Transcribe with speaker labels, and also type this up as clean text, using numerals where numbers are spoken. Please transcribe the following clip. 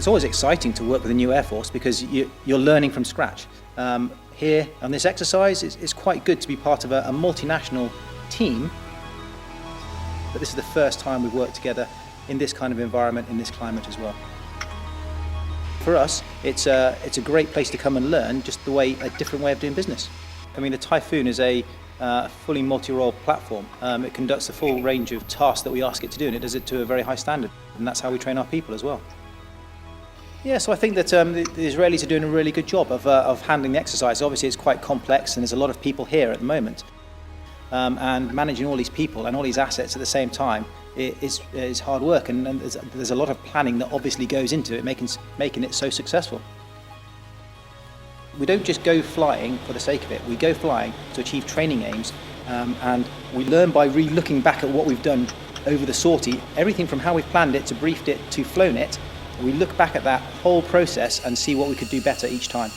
Speaker 1: It's always exciting to work with a new Air Force because you're learning from scratch. Here on this exercise, it's quite good to be part of a multinational team, but this is the first time we've worked together in this kind of environment, in this climate as well. For us, it's a great place to come and learn just a different way of doing business. I mean, the Typhoon is a fully multi-role platform. It conducts the full range of tasks that we ask it to do, and it does it to a very high standard, and that's how we train our people as well. Yeah, so I think that the Israelis are doing a really good job of handling the exercise. Obviously, it's quite complex, and there's a lot of people here at the moment. And managing all these people and all these assets at the same time is hard work, and there's a lot of planning that obviously goes into it, making it so successful. We don't just go flying for the sake of it. We go flying to achieve training aims, and we learn by re-looking back at what we've done over the sortie, everything from how we've planned it to briefed it to flown it. We look back at that whole process and see what we could do better each time.